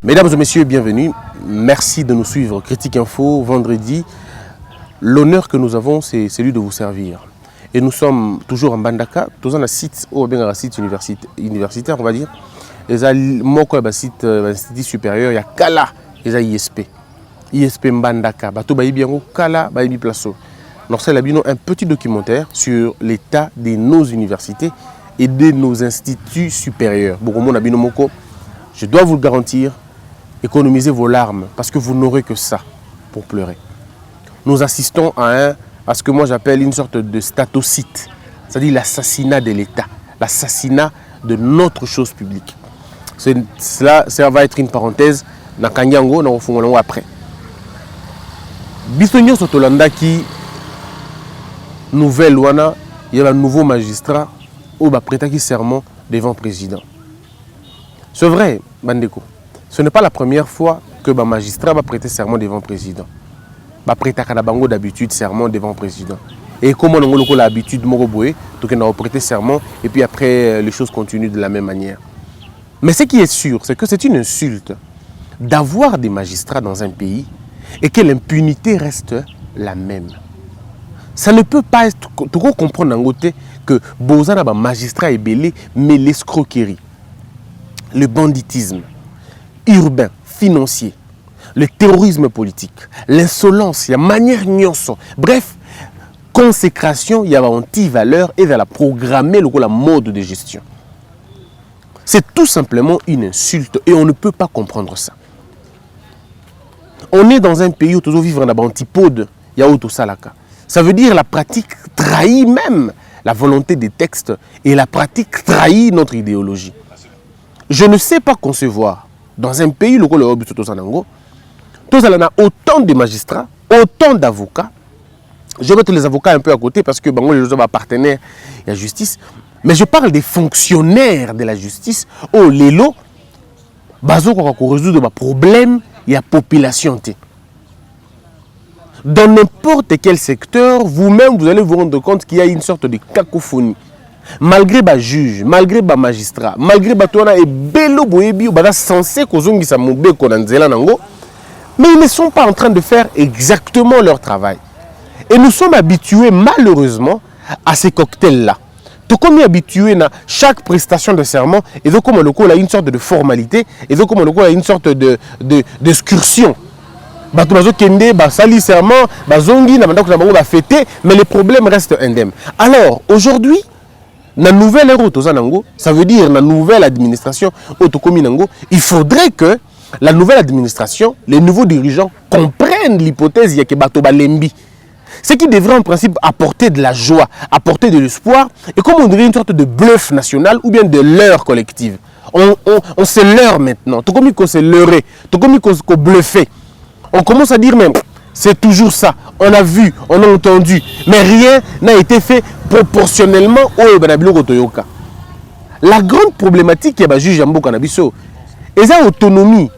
Mesdames et messieurs, bienvenue. Merci de nous suivre. Critique Info, vendredi. L'honneur que nous avons, c'est celui de vous servir. Et nous sommes toujours en Bandaka, tous en un site, un site universitaire, on va dire. Il y a un site institut supérieur, il y a Kala, il y a ISP. ISP Mbandaka, bato bayi bien Kala, bayi plaso. Donc c'est un petit documentaire sur l'état de nos universités et de nos instituts supérieurs. Je dois vous le garantir, économisez vos larmes parce que vous n'aurez que ça pour pleurer. Nous assistons à ce que moi j'appelle une sorte de statocide, c'est-à-dire l'assassinat de l'État, l'assassinat de notre chose publique. Ça va être une parenthèse, dans Kanyango, dans le après. Bisogno Sotolanda qui nouvelle wana, il y a un nouveau magistrat au prêter serment devant le président. C'est vrai, Bandeko. Ce n'est pas la première fois que le magistrat va prêter serment devant le président. Va prêter d'habitude serment devant le président. Et comme on a l'habitude de prêter serment et puis après les choses continuent de la même manière. Mais ce qui est sûr, c'est que c'est une insulte d'avoir des magistrats dans un pays et que l'impunité reste la même. Ça ne peut pas être... Tu peux comprendre en côté que Bozana ba magistrat est belé, mais l'escroquerie, le banditisme urbain, financier, le terrorisme politique, l'insolence, la manière nyonso. Bref, consécration, il y a anti-valeur et vers la programmer la mode de gestion. C'est tout simplement une insulte et on ne peut pas comprendre ça. On est dans un pays où toujours vivre en antipode, il y a auto salaka. Ça veut dire la pratique trahit même la volonté des textes et la pratique trahit notre idéologie. Je ne sais pas concevoir dans un pays où on a autant de magistrats, autant d'avocats. Je vais mettre les avocats un peu à côté parce que les autres partenaires à la justice. Mais je parle des fonctionnaires de la justice. Oh, les lots, pour résoudre des problèmes, il y a population. Dans n'importe quel secteur, vous-même, vous allez vous rendre compte qu'il y a une sorte de cacophonie. Malgré les juges, malgré les magistrats, malgré les censés mais ils ne sont pas en train de faire exactement leur travail. Et nous sommes habitués, malheureusement, à ces cocktails-là. Tout comme habitué à chaque prestation de serment, et donc comme le coup a une sorte de formalité, et donc comme le coup a une sorte d'excursion. Bato kende, sali serment, zongi, na fêter, mais les problèmes restent indemnes. Alors aujourd'hui, la nouvelle ère ça veut dire la nouvelle administration il faudrait que la nouvelle administration, les nouveaux dirigeants comprennent l'hypothèse qu'il y a que bato balembi. Ce qui devrait en principe apporter de la joie, apporter de l'espoir, et comme on dirait une sorte de bluff national ou bien de leurre collective. On se leurre maintenant, tout comme on s'est leurré, tout comme on s'est bluffé. On commence à dire même, c'est toujours ça, on a vu, on a entendu, mais rien n'a été fait proportionnellement au Banabilo Toyoka. La grande problématique est juge Jambo Kanabiso, et ça autonomie.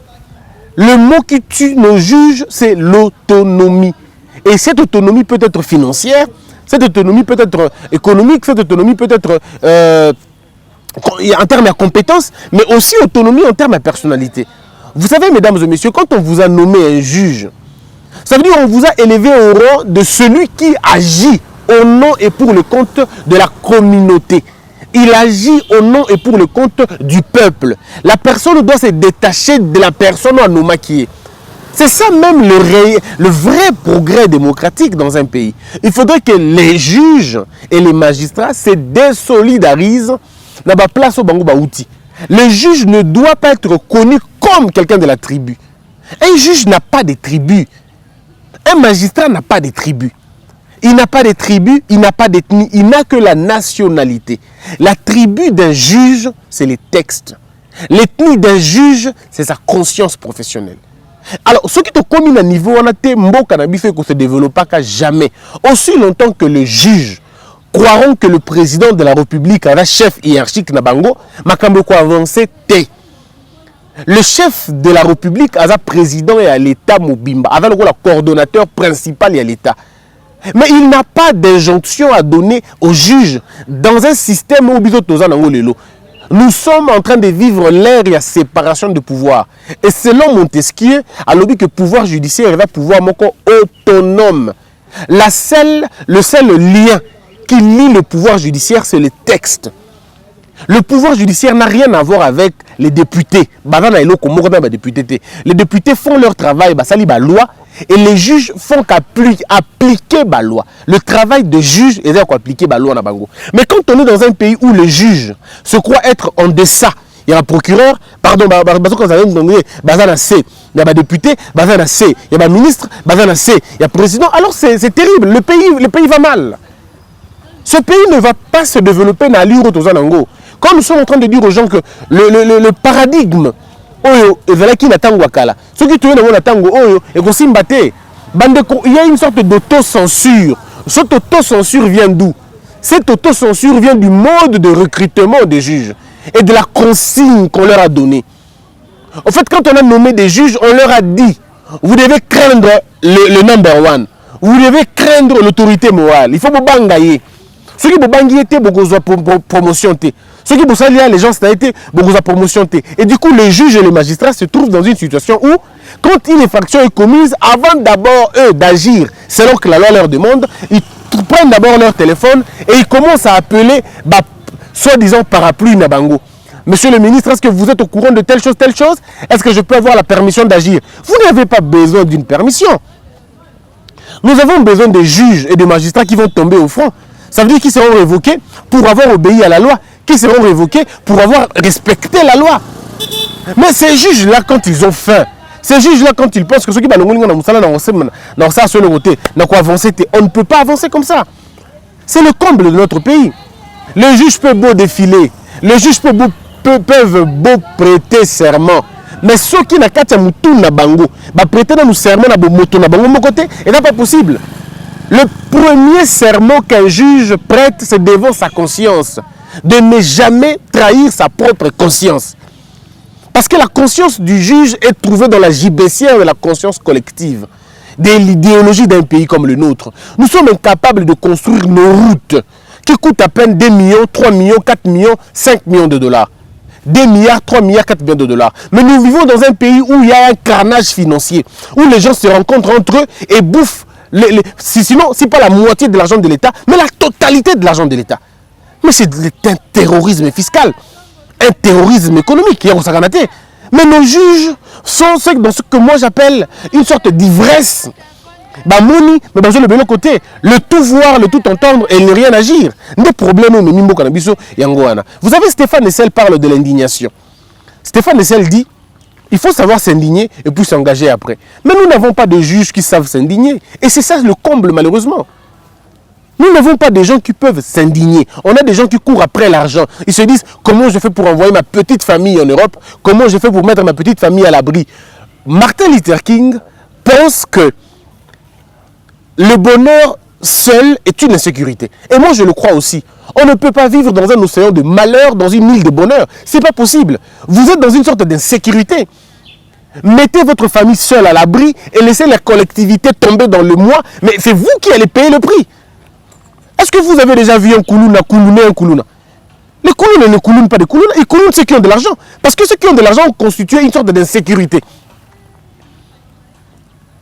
Le mot qui tue nos juges, c'est l'autonomie. Et cette autonomie peut être financière, cette autonomie peut être économique, cette autonomie peut être en termes de compétences, mais aussi autonomie en termes de personnalité. Vous savez, mesdames et messieurs, quand on vous a nommé un juge, ça veut dire qu'on vous a élevé au rang de celui qui agit au nom et pour le compte de la communauté. Il agit au nom et pour le compte du peuple. La personne doit se détacher de la personne à nous maquiller. C'est ça même le vrai progrès démocratique dans un pays. Il faudrait que les juges et les magistrats se désolidarisent dans la place au Bango Baouti. Le juge ne doit pas être connu comme quelqu'un de la tribu. Un juge n'a pas de tribu. Un magistrat n'a pas de tribu. Il n'a pas de tribu, il n'a pas d'ethnie, il n'a que la nationalité. La tribu d'un juge, c'est les textes. L'ethnie d'un juge, c'est sa conscience professionnelle. Alors, ce qui te commune à niveau, on a été mbo cannabis fait qu'on se développe pas jamais. Aussi longtemps que le juge croiront que le président de la République a un chef hiérarchique na bango, makambo ko avancer té. Le chef de la République a un président et à l'État Mobimba, avec le coordonnateur principal et à l'État. Mais il n'a pas d'injonction à donner au juge dans un système où Nous sommes en train de vivre l'ère de la séparation de pouvoir. Et selon Montesquieu, a dit que le pouvoir judiciaire est un pouvoir autonome. Le seul lien qui lie le pouvoir judiciaire, c'est le texte. Le pouvoir judiciaire n'a rien à voir avec les députés. Les députés font leur travail, la loi, et les juges font qu'appliquer la loi. Le travail de juge est d'appliquer la loi. Mais quand on est dans un pays où le juge se croit être en deçà, il y a un procureur, pardon, il y a un député, il y a un ministre, il y a un président, alors c'est terrible, le pays va mal. Ce pays ne va pas se développer dans l'Iro. Quand nous sommes en train de dire aux gens que le paradigme, il y a une sorte d'autocensure. Cette autocensure vient d'où? Cette autocensure vient du mode de recrutement des juges et de la consigne qu'on leur a donnée. En fait, quand on a nommé des juges, on leur a dit, vous devez craindre le number one. Vous devez craindre l'autorité morale. Il faut vous bangayer. Ceux qui vous bangayer, beaucoup de promotion. Ceux qui vous saluent, les gens, ça a été beaucoup de promotion. Et du coup, les juges et les magistrats se trouvent dans une situation où, quand une infraction est commise, avant d'abord, eux, d'agir selon que la loi leur demande, ils prennent d'abord leur téléphone et ils commencent à appeler, soi-disant, parapluie Nabango. Monsieur le ministre, est-ce que vous êtes au courant de telle chose? Est-ce que je peux avoir la permission d'agir? Vous n'avez pas besoin d'une permission. Nous avons besoin des juges et des magistrats qui vont tomber au front. Ça veut dire qu'ils seront révoqués pour avoir obéi à la loi, qui seront révoqués pour avoir respecté la loi. Mais ces juges-là, quand ils ont faim, ces juges-là, quand ils pensent que ceux qui on ne peut pas avancer comme ça. C'est le comble de notre pays. Les juges peuvent beau défiler, les juges peuvent beau prêter serment. Mais ceux qui n'ont pas prêter dans le serment, et n'est pas possible. Le premier serment qu'un juge prête, c'est devant sa conscience. De ne jamais trahir sa propre conscience. Parce que la conscience du juge est trouvée dans la gibecière de la conscience collective, de l'idéologie d'un pays comme le nôtre. Nous sommes incapables de construire nos routes qui coûtent à peine 2 millions, 3 millions, 4 millions, 5 millions de dollars. 2 milliards, 3 milliards, 4 millions de dollars. Mais nous vivons dans un pays où il y a un carnage financier, où les gens se rencontrent entre eux et bouffent, sinon, si pas la moitié de l'argent de l'État, mais la totalité de l'argent de l'État. Mais c'est un terrorisme fiscal, un terrorisme économique. Mais nos juges sont dans ce que moi j'appelle une sorte d'ivresse. Mais dans le côté, le tout voir, le tout entendre et ne rien agir. Des problèmes. Vous savez, Stéphane Hessel parle de l'indignation. Stéphane Hessel dit, il faut savoir s'indigner et puis s'engager après. Mais nous n'avons pas de juges qui savent s'indigner. Et c'est ça le comble, malheureusement. Nous n'avons pas des gens qui peuvent s'indigner. On a des gens qui courent après l'argent. Ils se disent, comment je fais pour envoyer ma petite famille en Europe? Comment je fais pour mettre ma petite famille à l'abri? Martin Luther King pense que le bonheur seul est une insécurité. Et moi, je le crois aussi. On ne peut pas vivre dans un océan de malheur, dans une île de bonheur. Ce n'est pas possible. Vous êtes dans une sorte d'insécurité. Mettez votre famille seule à l'abri et laissez la collectivité tomber dans le mois. Mais c'est vous qui allez payer le prix. Est-ce que vous avez déjà vu un koulouna? Les koulounas ne koulounent pas des koulounas. Ils koulounent ceux qui ont de l'argent. Parce que ceux qui ont de l'argent ont constitué une sorte d'insécurité.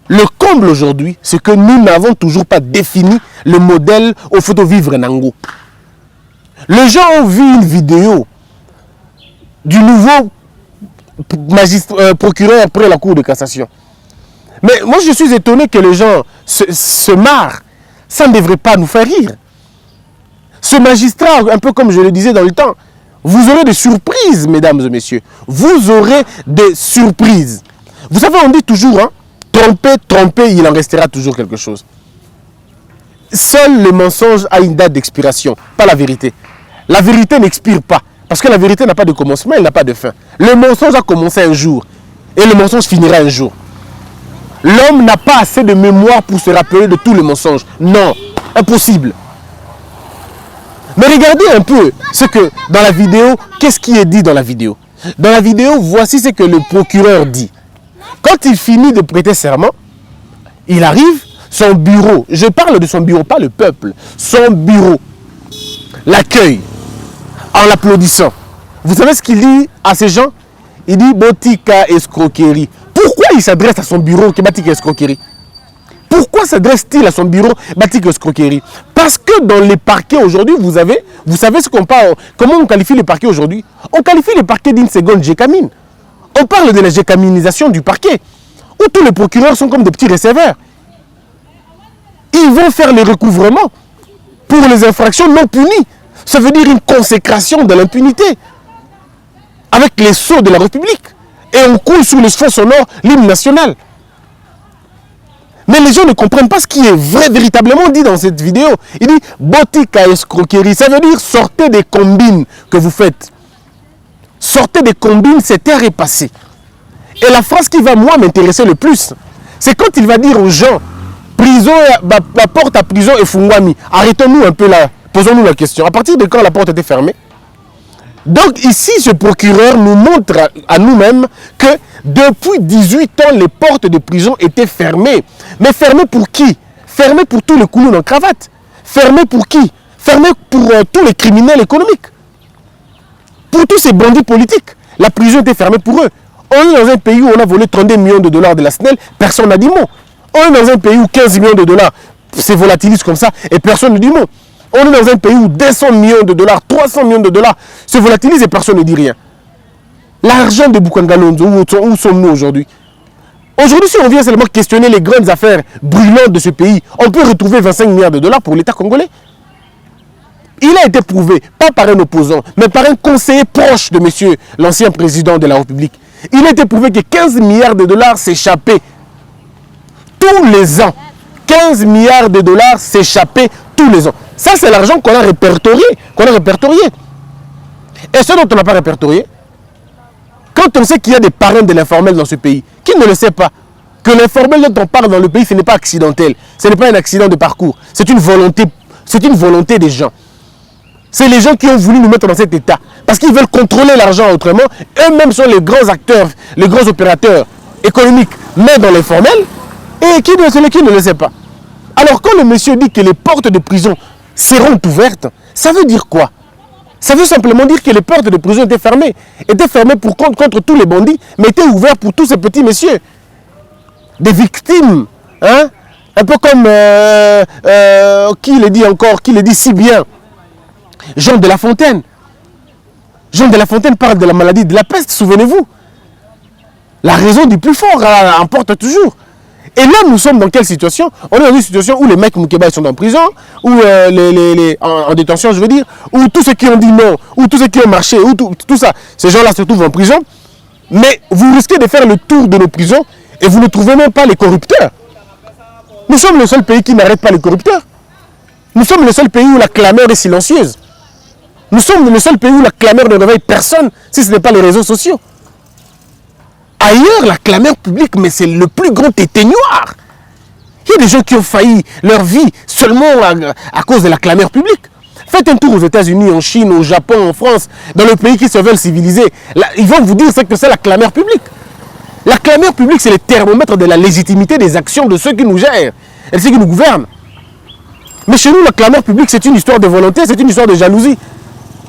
Le comble aujourd'hui, c'est que nous n'avons toujours pas défini le modèle au photo vivre Nango. Les gens ont vu une vidéo du nouveau procureur après la Cour de cassation. Mais moi, je suis étonné que les gens se marrent. Ça ne devrait pas nous faire rire. Ce magistrat, un peu comme je le disais dans le temps, vous aurez des surprises, mesdames et messieurs. Vous aurez des surprises. Vous savez, on dit toujours, hein, tromper, il en restera toujours quelque chose. Seul le mensonge a une date d'expiration, pas la vérité. La vérité n'expire pas, parce que la vérité n'a pas de commencement, elle n'a pas de fin. Le mensonge a commencé un jour, et le mensonge finira un jour. L'homme n'a pas assez de mémoire pour se rappeler de tous les mensonges. Non, impossible. Mais regardez un peu ce que, dans la vidéo, qu'est-ce qui est dit dans la vidéo? Dans la vidéo, voici ce que le procureur dit. Quand il finit de prêter serment, il arrive, son bureau, je parle de son bureau, pas le peuple, son bureau l'accueille en l'applaudissant. Vous savez ce qu'il dit à ces gens? Il dit Botika escroquerie. Pourquoi il s'adresse à son bureau que Botika escroquerie? Pourquoi s'adresse-t-il à son bureau Botika escroquerie? Parce que dans les parquets aujourd'hui, vous savez ce qu'on parle. Comment on qualifie les parquets aujourd'hui? On qualifie les parquets d'une seconde gécamine. On parle de la gécaminisation du parquet, où tous les procureurs sont comme des petits receveurs. Ils vont faire les recouvrements pour les infractions non punies. Ça veut dire une consécration de l'impunité. Avec les sceaux de la République. Et on coule sous les fonds sonores l'hymne national. Mais les gens ne comprennent pas ce qui est vrai, véritablement dit dans cette vidéo. Il dit Botika escroquerie. Ça veut dire sortez des combines que vous faites. Sortez des combines, cette ère est passée. Et la phrase qui va, moi, m'intéresser le plus, c'est quand il va dire aux gens prison, la porte à prison est fungwami. Arrêtons-nous un peu là. Posons-nous la question. À partir de quand la porte était fermée? Donc ici, ce procureur nous montre à nous-mêmes que depuis 18 ans, les portes de prison étaient fermées. Mais fermées pour qui? Fermées pour tous les coulous en cravate. Fermées pour qui? Fermées pour tous les criminels économiques. Pour tous ces bandits politiques. La prison était fermée pour eux. On est dans un pays où on a volé 32 millions de dollars de la SNEL, personne n'a dit mot. On est dans un pays où 15 millions de dollars se volatilisent comme ça et personne ne dit mot. On est dans un pays où 200 millions de dollars, 300 millions de dollars se volatilisent et personne ne dit rien. L'argent de Boukangalonzo, où sommes-nous aujourd'hui? Aujourd'hui, si on vient seulement questionner les grandes affaires brûlantes de ce pays, on peut retrouver 25 milliards de dollars pour l'État congolais. Il a été prouvé, pas par un opposant, mais par un conseiller proche de monsieur, l'ancien président de la République. Il a été prouvé que 15 milliards de dollars s'échappaient tous les ans. 15 milliards de dollars s'échappaient tous les ans. Ça, c'est l'argent qu'on a répertorié. Et ce dont on n'a pas répertorié, quand on sait qu'il y a des parrains de l'informel dans ce pays, qui ne le sait pas? Que l'informel dont on parle dans le pays, ce n'est pas accidentel. Ce n'est pas un accident de parcours. C'est une volonté des gens. C'est les gens qui ont voulu nous mettre dans cet état. Parce qu'ils veulent contrôler l'argent autrement. Eux-mêmes sont les grands acteurs, les grands opérateurs économiques, mais dans l'informel. Et qui ne le sait pas? Alors quand le monsieur dit que les portes de prison seront ouvertes, ça veut dire quoi? Ça veut simplement dire que les portes de prison étaient fermées. Étaient fermées contre tous les bandits, mais étaient ouvertes pour tous ces petits messieurs. Des victimes. Hein? Un peu comme, qui le dit encore, qui le dit si bien? Jean de La Fontaine. Jean de La Fontaine parle de la maladie de la peste, souvenez-vous. La raison du plus fort emporte toujours. Et là, nous sommes dans quelle situation? On est dans une situation où les mecs Moukeba sont en prison, où en détention, je veux dire, où tous ceux qui ont dit non, où tous ceux qui ont marché, où tout ça, ces gens-là se trouvent en prison. Mais vous risquez de faire le tour de nos prisons et vous ne trouvez même pas les corrupteurs. Nous sommes le seul pays qui n'arrête pas les corrupteurs. Nous sommes le seul pays où la clameur est silencieuse. Nous sommes le seul pays où la clameur ne réveille personne si ce n'est pas les réseaux sociaux. Ailleurs, la clameur publique, mais c'est le plus grand éteignoir. Il y a des gens qui ont failli leur vie seulement à cause de la clameur publique. Faites un tour aux États-Unis, en Chine, au Japon, en France, dans les pays qui se veulent civilisés. Là, ils vont vous dire que c'est la clameur publique. La clameur publique, c'est le thermomètre de la légitimité des actions de ceux qui nous gèrent et de ceux qui nous gouvernent. Mais chez nous, la clameur publique, c'est une histoire de volonté, c'est une histoire de jalousie.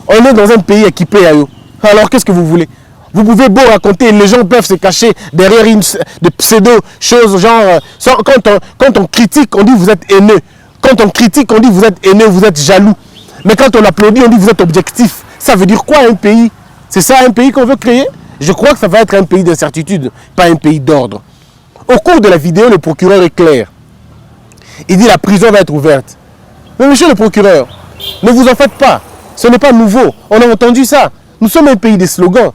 On est dans un pays équipé à eux. Alors, qu'est-ce que vous voulez? Vous pouvez beau raconter, les gens peuvent se cacher derrière de pseudo-choses, genre, quand on critique, on dit vous êtes haineux. Quand on critique, on dit vous êtes haineux, vous êtes jaloux. Mais quand on applaudit, on dit vous êtes objectif. Ça veut dire quoi un pays? C'est ça un pays qu'on veut créer? Je crois que ça va être un pays d'incertitude, pas un pays d'ordre. Au cours de la vidéo, le procureur est clair. Il dit la prison va être ouverte. Mais monsieur le procureur, ne vous en faites pas. Ce n'est pas nouveau. On a entendu ça. Nous sommes un pays des slogans.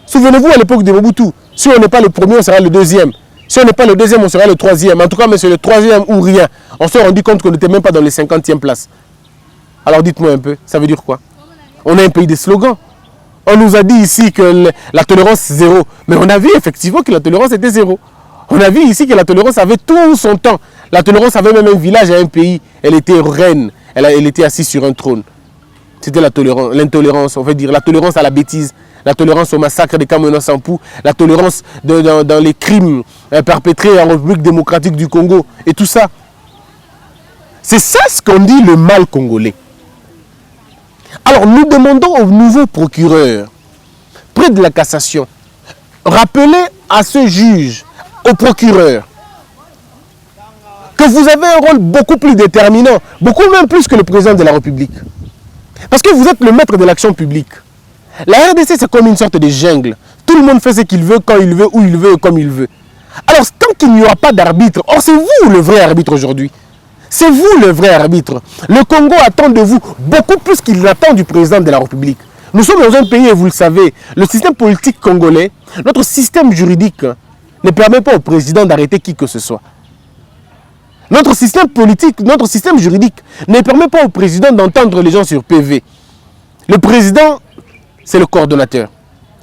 Souvenez-vous à l'époque de Mobutu, si on n'est pas le premier, on sera le deuxième. Si on n'est pas le deuxième, on sera le troisième. En tout cas, mais c'est le troisième ou rien. On s'est rendu compte qu'on n'était même pas dans les 50e places. Alors dites-moi un peu, ça veut dire quoi? On est un pays des slogans. On nous a dit ici que la tolérance c'est zéro. Mais on a vu effectivement que la tolérance était zéro. On a vu ici que la tolérance avait tout son temps. La tolérance avait même un village et un pays. Elle était reine. Elle était assise sur un trône. C'était la tolérance, l'intolérance, on veut dire, la tolérance à la bêtise, la tolérance au massacre des Camerounais sans pouls, la tolérance dans les crimes perpétrés en République démocratique du Congo et tout ça. C'est ça ce qu'on dit le mal congolais. Alors nous demandons au nouveau procureur près de la cassation, rappelez à ce juge, au procureur, que vous avez un rôle beaucoup plus déterminant, beaucoup même plus que le président de la République. Parce que vous êtes le maître de l'action publique. La RDC, c'est comme une sorte de jungle. Tout le monde fait ce qu'il veut, quand il veut, où il veut et comme il veut. Alors, tant qu'il n'y aura pas d'arbitre, or c'est vous le vrai arbitre aujourd'hui. C'est vous le vrai arbitre. Le Congo attend de vous beaucoup plus qu'il attend du président de la République. Nous sommes dans un pays, et vous le savez, le système politique congolais, notre système juridique ne permet pas au président d'arrêter qui que ce soit. Notre système politique, notre système juridique ne permet pas au président d'entendre les gens sur PV. Le président, c'est le coordonnateur,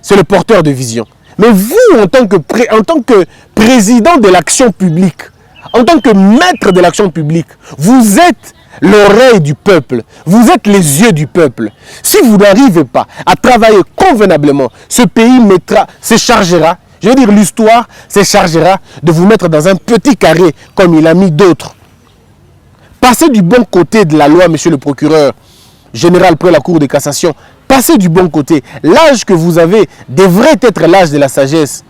c'est le porteur de vision. Mais vous, en tant que président de l'action publique, en tant que maître de l'action publique, vous êtes l'oreille du peuple, vous êtes les yeux du peuple. Si vous n'arrivez pas à travailler convenablement, ce pays se chargera, je veux dire l'histoire se chargera de vous mettre dans un petit carré comme il a mis d'autres. Passez du bon côté de la loi, monsieur le procureur général près la Cour de cassation. Passez du bon côté. L'âge que vous avez devrait être l'âge de la sagesse,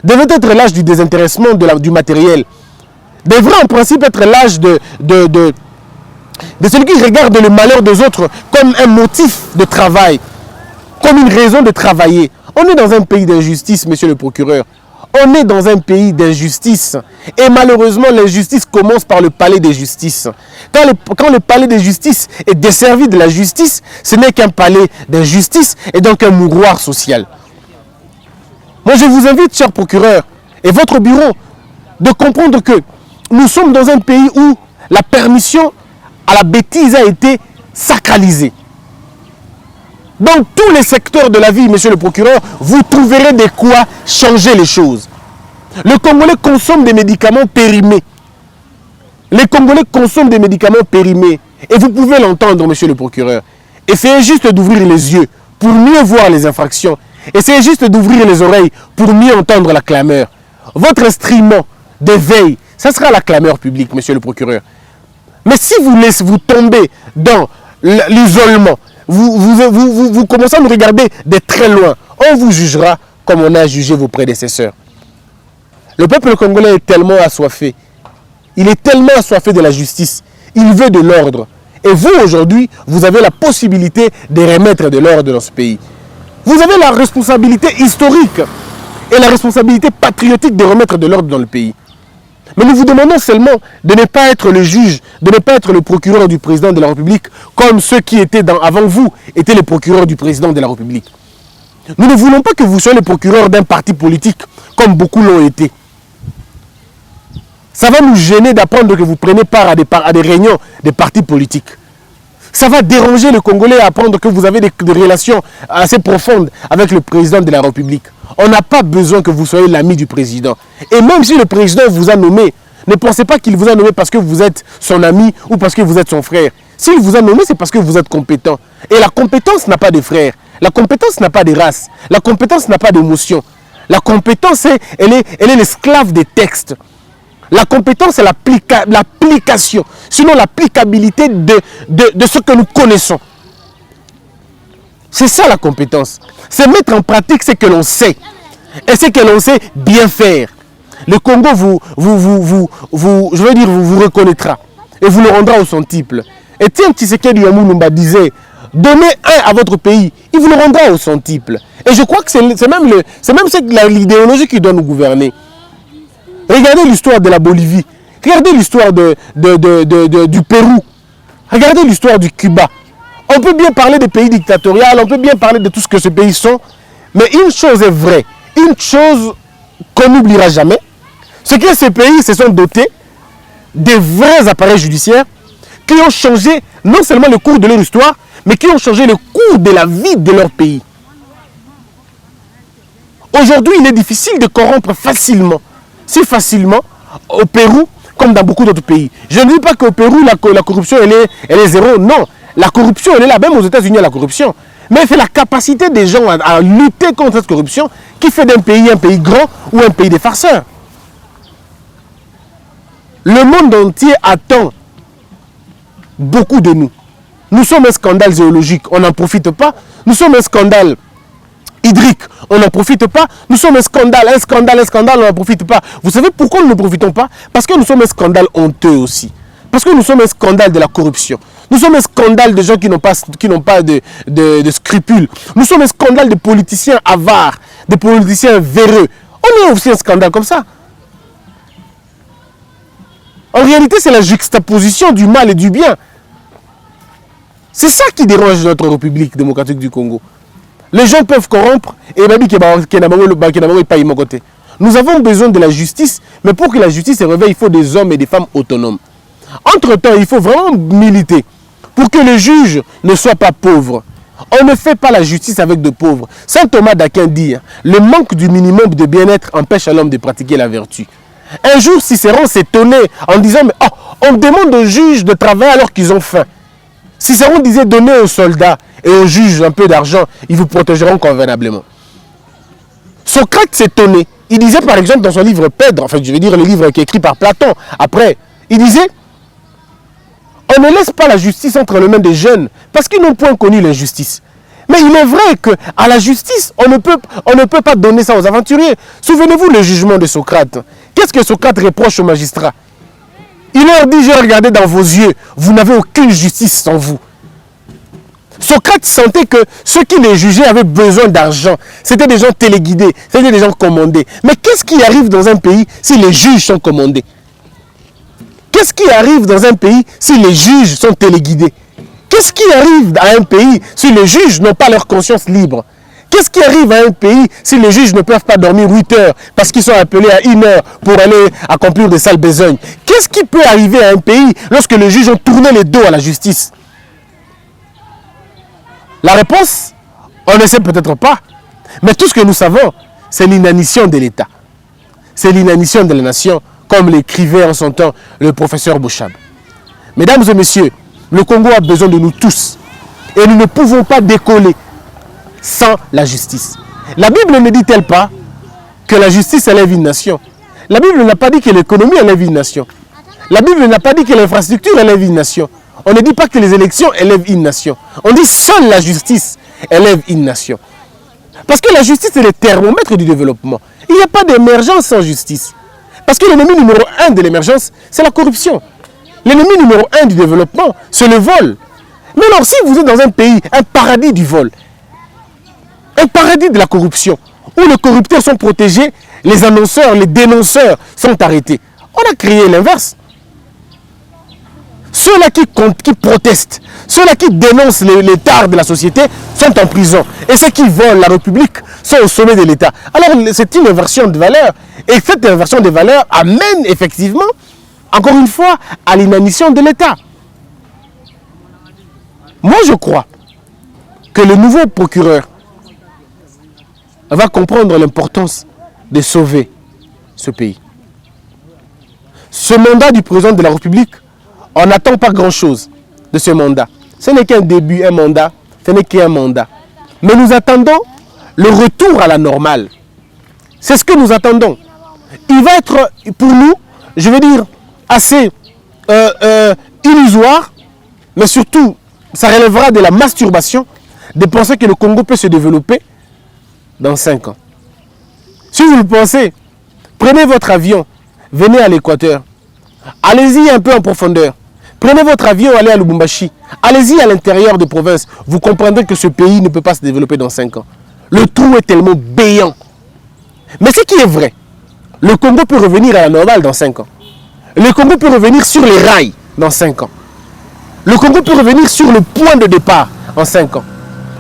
devrait être l'âge du désintéressement du matériel, devrait en principe être l'âge de celui qui regarde le malheur des autres comme un motif de travail, comme une raison de travailler. On est dans un pays d'injustice, monsieur le procureur. On est dans un pays d'injustice. Et malheureusement, l'injustice commence par le palais de justice. Quand le palais de justice est desservi de la justice, ce n'est qu'un palais d'injustice et donc un mouroir social. Moi, je vous invite, cher procureur, et votre bureau, de comprendre que nous sommes dans un pays où la permission à la bêtise a été sacralisée. Dans tous les secteurs de la vie, monsieur le procureur, vous trouverez de quoi changer les choses. Le Congolais consomme des médicaments périmés. Les Congolais consomment des médicaments périmés. Et vous pouvez l'entendre, monsieur le procureur. Essayez juste d'ouvrir les yeux pour mieux voir les infractions. Essayez juste d'ouvrir les oreilles pour mieux entendre la clameur. Votre instrument de veille, ça sera la clameur publique, monsieur le procureur. Mais si vous tombez dans l'isolement, vous commencez à nous regarder de très loin, on vous jugera comme on a jugé vos prédécesseurs. Le peuple congolais est tellement assoiffé. Il est tellement assoiffé de la justice. Il veut de l'ordre. Et vous, aujourd'hui, vous avez la possibilité de remettre de l'ordre dans ce pays. Vous avez la responsabilité historique et la responsabilité patriotique de remettre de l'ordre dans le pays. Mais nous vous demandons seulement de ne pas être le juge, de ne pas être le procureur du président de la République, comme ceux qui étaient avant vous étaient les procureurs du président de la République. Nous ne voulons pas que vous soyez le procureur d'un parti politique, comme beaucoup l'ont été. Ça va nous gêner d'apprendre que vous prenez part à des réunions des partis politiques. Ça va déranger les Congolais à apprendre que vous avez des relations assez profondes avec le président de la République. On n'a pas besoin que vous soyez l'ami du président. Et même si le président vous a nommé, ne pensez pas qu'il vous a nommé parce que vous êtes son ami ou parce que vous êtes son frère. S'il vous a nommé, c'est parce que vous êtes compétent. Et la compétence n'a pas de frère. La compétence n'a pas de race. La compétence n'a pas d'émotion. La compétence, elle est l'esclave des textes. La compétence, c'est l'application, sinon l'applicabilité de ce que nous connaissons. C'est ça la compétence. C'est mettre en pratique ce que l'on sait. Et ce que l'on sait bien faire. Le Congo vous reconnaîtra. Et vous le rendra au centuple. Et Etienne Tshisekedi Lumumba disait, donnez un à votre pays, il vous le rendra au centuple. Et je crois que c'est même l'idéologie qui doit nous gouverner. Regardez l'histoire de la Bolivie. Regardez l'histoire du Pérou. Regardez l'histoire du Cuba. On peut bien parler des pays dictatoriaux, on peut bien parler de tout ce que ces pays sont. Mais une chose est vraie. Une chose qu'on n'oubliera jamais, c'est que ces pays se sont dotés des vrais appareils judiciaires qui ont changé non seulement le cours de leur histoire, mais qui ont changé le cours de la vie de leur pays. Aujourd'hui, il est difficile de corrompre facilement. Si facilement au Pérou comme dans beaucoup d'autres pays. Je ne dis pas qu'au Pérou la corruption elle est zéro, non. La corruption elle est là, même aux États-Unis il y a la corruption. Mais c'est la capacité des gens à lutter contre cette corruption qui fait d'un pays un pays grand ou un pays des farceurs. Le monde entier attend beaucoup de nous. Nous sommes un scandale géologique, on n'en profite pas. Nous sommes un scandale hydrique, on n'en profite pas. Nous sommes un scandale, on n'en profite pas. Vous savez pourquoi nous ne profitons pas? Parce que nous sommes un scandale honteux aussi. Parce que nous sommes un scandale de la corruption. Nous sommes un scandale de gens qui n'ont pas de scrupules. Nous sommes un scandale de politiciens avares, de politiciens véreux. On est aussi un scandale comme ça. En réalité, c'est la juxtaposition du mal et du bien. C'est ça qui dérange notre République démocratique du Congo. Les gens peuvent corrompre et même côté. Nous avons besoin de la justice, mais pour que la justice se réveille, il faut des hommes et des femmes autonomes. Entre-temps, il faut vraiment militer pour que le juge ne soit pas pauvre. On ne fait pas la justice avec de pauvres. Saint Thomas d'Aquin dit, le manque du minimum de bien-être empêche à l'homme de pratiquer la vertu. Un jour, Cicéron s'étonnait en disant, mais on demande aux juges de travailler alors qu'ils ont faim. Cicéron disait, donnez aux soldats et aux juges un peu d'argent, ils vous protégeront convenablement. Socrate s'étonnait. Il disait par exemple dans son livre Phèdre, enfin je veux dire le livre qui est écrit par Platon, après, il disait, on ne laisse pas la justice entre les mains des jeunes parce qu'ils n'ont point connu l'injustice. Mais il est vrai qu'à la justice, on ne peut pas donner ça aux aventuriers. Souvenez-vous le jugement de Socrate. Qu'est-ce que Socrate reproche aux magistrats? Il leur dit, j'ai regardé dans vos yeux, vous n'avez aucune justice sans vous. Socrate sentait que ceux qui les jugeaient avaient besoin d'argent. C'était des gens téléguidés, c'était des gens commandés. Mais qu'est-ce qui arrive dans un pays si les juges sont commandés? Qu'est-ce qui arrive dans un pays si les juges sont téléguidés? Qu'est-ce qui arrive à un pays si les juges n'ont pas leur conscience libre? Qu'est-ce qui arrive à un pays si les juges ne peuvent pas dormir 8 heures parce qu'ils sont appelés à 1 heure pour aller accomplir des sales besognes? Qu'est-ce qui peut arriver à un pays lorsque les juges ont tourné les dos à la justice? La réponse, on ne sait peut-être pas. Mais tout ce que nous savons, c'est l'inanition de l'État. C'est l'inanition de la nation, comme l'écrivait en son temps le professeur Bouchab. Mesdames et messieurs, le Congo a besoin de nous tous. Et nous ne pouvons pas décoller sans la justice. La Bible ne dit-elle pas que la justice élève une nation? La Bible n'a pas dit que l'économie élève une nation. La Bible n'a pas dit que l'infrastructure élève une nation. On ne dit pas que les élections élèvent une nation. On dit seule la justice élève une nation. Parce que la justice est le thermomètre du développement. Il n'y a pas d'émergence sans justice. Parce que l'ennemi numéro 1 de l'émergence, c'est la corruption. L'ennemi numéro 1 du développement, c'est le vol. Mais alors, si vous êtes dans un pays, un paradis du vol, un paradis de la corruption, où les corrupteurs sont protégés, les annonceurs, les dénonceurs sont arrêtés, on a créé l'inverse. Ceux-là qui protestent, ceux-là qui dénoncent les tares de la société sont en prison. Et ceux qui volent la République sont au sommet de l'État. Alors c'est une inversion de valeurs. Et cette inversion de valeurs amène effectivement, encore une fois, à l'inanition de l'État. Moi je crois que le nouveau procureur va comprendre l'importance de sauver ce pays. Ce mandat du président de la République, on n'attend pas grand-chose de ce mandat. Ce n'est qu'un début, un mandat. Ce n'est qu'un mandat. Mais nous attendons le retour à la normale. C'est ce que nous attendons. Il va être, pour nous, je vais dire, assez illusoire, mais surtout, ça relèvera de la masturbation de penser que le Congo peut se développer dans 5 ans. Si vous le pensez, prenez votre avion, venez à l'Équateur. Allez-y un peu en profondeur. Prenez votre avion, allez à Lubumbashi. Allez-y à l'intérieur des provinces. Vous comprendrez que ce pays ne peut pas se développer dans 5 ans. Le trou est tellement béant. Mais ce qui est vrai, le Congo peut revenir à la normale dans 5 ans. Le Congo peut revenir sur les rails dans 5 ans. Le Congo peut revenir sur le point de départ en 5 ans.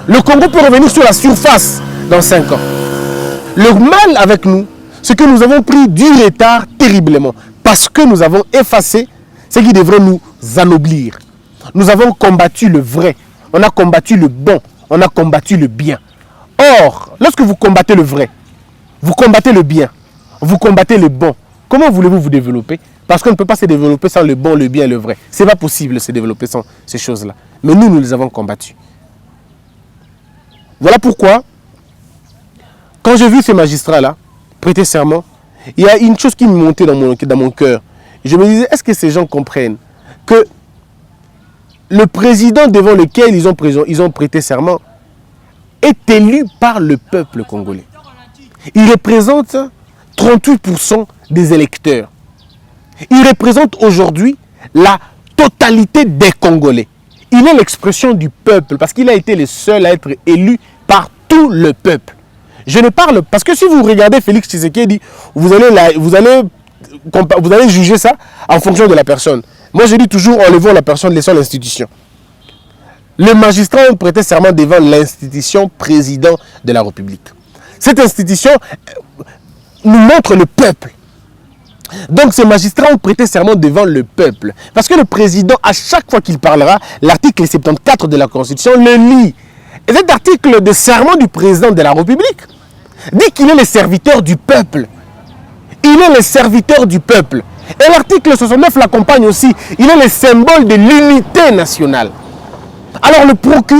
Le Congo peut revenir sur la surface dans 5 ans. Le mal avec nous, c'est que nous avons pris du retard terriblement. Parce que nous avons effacé ce qui devrait nous anoblir. Nous avons combattu le vrai, on a combattu le bon, on a combattu le bien. Or, lorsque vous combattez le vrai, vous combattez le bien, vous combattez le bon, comment voulez-vous vous développer? Parce qu'on ne peut pas se développer sans le bon, le bien et le vrai. Ce n'est pas possible de se développer sans ces choses-là. Mais nous les avons combattus. Voilà pourquoi, quand j'ai vu ces magistrats-là prêter serment, il y a une chose qui me montait dans mon cœur. Je me disais, est-ce que ces gens comprennent que le président devant lequel ils ont prêté serment est élu par le peuple congolais. Il représente 38% des électeurs. Il représente aujourd'hui la totalité des Congolais. Il est l'expression du peuple parce qu'il a été le seul à être élu par tout le peuple. Je ne parle parce que si vous regardez Félix Tshisekedi, vous allez juger ça en fonction de la personne. Moi, je dis toujours, enlevons la personne, laissons l'institution. Les magistrats ont prêté serment devant l'institution président de la République. Cette institution nous montre le peuple. Donc ces magistrats ont prêté serment devant le peuple. Parce que le président, à chaque fois qu'il parlera, l'article 74 de la Constitution le lit. Et cet article de serment du président de la République dit qu'il est le serviteur du peuple. Il est le serviteur du peuple. Et l'article 69 l'accompagne aussi. Il est le symbole de l'unité nationale. Alors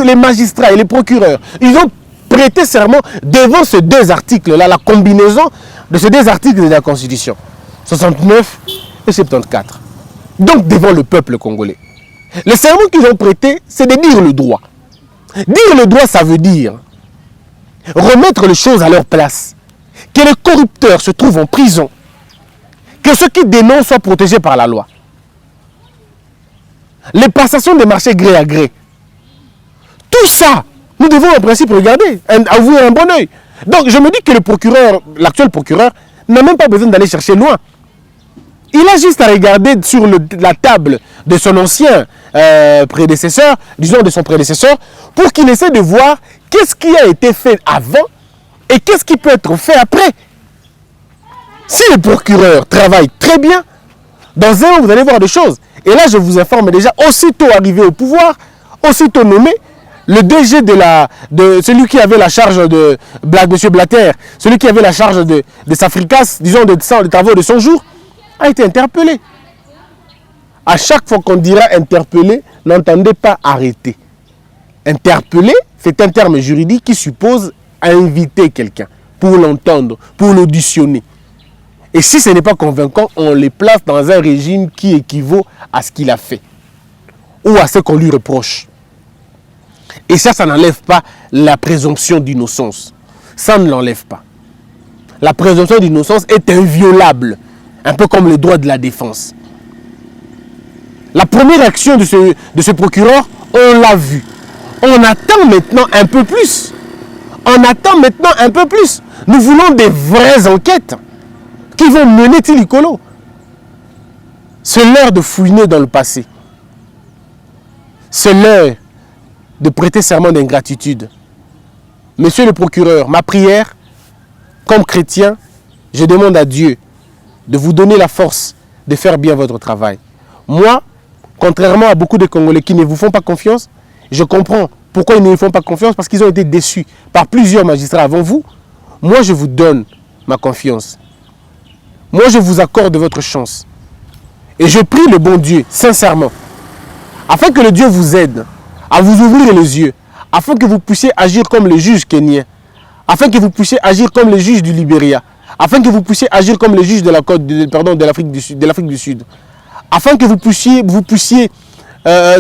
les magistrats et les procureurs, ils ont prêté serment devant ces deux articles-là, la combinaison de ces deux articles de la Constitution. 69 et 74. Donc devant le peuple congolais. Le serment qu'ils ont prêté, c'est de dire le droit. Dire le droit, ça veut dire remettre les choses à leur place. Que les corrupteurs se trouvent en prison. Que ceux qui dénoncent soient protégés par la loi. Les passations des marchés gré à gré. Tout ça, nous devons en principe regarder, ouvrir un bon œil. Donc je me dis que le procureur, l'actuel procureur, n'a même pas besoin d'aller chercher loin. Il a juste à regarder sur la table de son ancien prédécesseur, disons de son prédécesseur, pour qu'il essaie de voir qu'est-ce qui a été fait avant et qu'est-ce qui peut être fait après. Si le procureur travaille très bien, dans un an, vous allez voir des choses. Et là, je vous informe déjà, aussitôt arrivé au pouvoir, aussitôt nommé, le DG de celui qui avait la charge de M. Blatter, celui qui avait la charge de Safricas, disons des travaux de son jour, a été interpellé. À chaque fois qu'on dira interpellé, n'entendez pas arrêter. Interpeller, c'est un terme juridique qui suppose inviter quelqu'un pour l'entendre, pour l'auditionner. Et si ce n'est pas convaincant, on les place dans un régime qui équivaut à ce qu'il a fait ou à ce qu'on lui reproche. Et ça n'enlève pas la présomption d'innocence. Ça ne l'enlève pas. La présomption d'innocence est inviolable, un peu comme le droit de la défense. La première action de ce procureur, on l'a vu. On attend maintenant un peu plus. On attend maintenant un peu plus. Nous voulons des vraies enquêtes qui vont mener Tilikolo. C'est l'heure de fouiner dans le passé. C'est l'heure de prêter serment d'ingratitude. Monsieur le procureur, ma prière, comme chrétien, je demande à Dieu de vous donner la force de faire bien votre travail. Moi, contrairement à beaucoup de Congolais qui ne vous font pas confiance, je comprends pourquoi ils ne vous font pas confiance, parce qu'ils ont été déçus par plusieurs magistrats avant vous. Moi, je vous donne ma confiance. Moi, je vous accorde votre chance. Et je prie le bon Dieu, sincèrement, afin que le Dieu vous aide à vous ouvrir les yeux, afin que vous puissiez agir comme le juge kenyan, afin que vous puissiez agir comme le juge du Libéria, afin que vous puissiez agir comme le juge de l'Afrique du Sud, afin que vous puissiez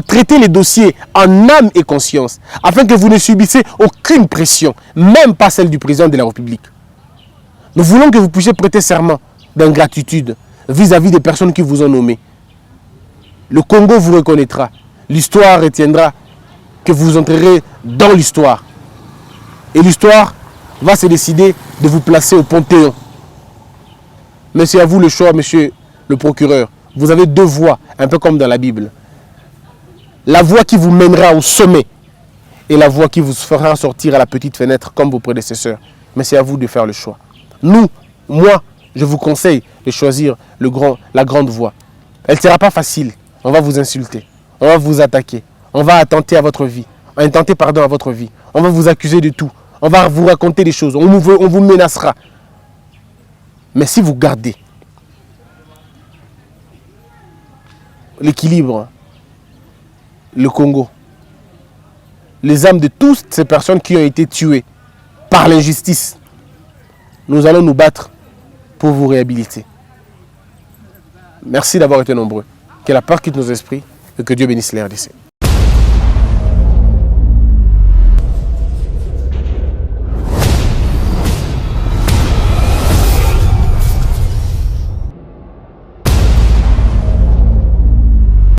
traiter les dossiers en âme et conscience, afin que vous ne subissez aucune pression, même pas celle du président de la République. Nous voulons que vous puissiez prêter serment d'ingratitude vis-à-vis des personnes qui vous ont nommé. Le Congo vous reconnaîtra. L'histoire retiendra que vous entrerez dans l'histoire. Et l'histoire va se décider de vous placer au Panthéon. Mais c'est à vous le choix, monsieur le procureur. Vous avez deux voies, un peu comme dans la Bible. La voie qui vous mènera au sommet et la voie qui vous fera sortir à la petite fenêtre comme vos prédécesseurs. Mais c'est à vous de faire le choix. Moi, je vous conseille de choisir la grande voie. Elle ne sera pas facile. On va vous insulter. On va vous attaquer. On va attenter à votre vie. À votre vie. On va vous accuser de tout. On va vous raconter des choses. On vous menacera. Mais si vous gardez l'équilibre, le Congo, les âmes de toutes ces personnes qui ont été tuées par l'injustice, nous allons nous battre pour vous réhabiliter. Merci d'avoir été nombreux. Que la peur quitte nos esprits et que Dieu bénisse les RDC.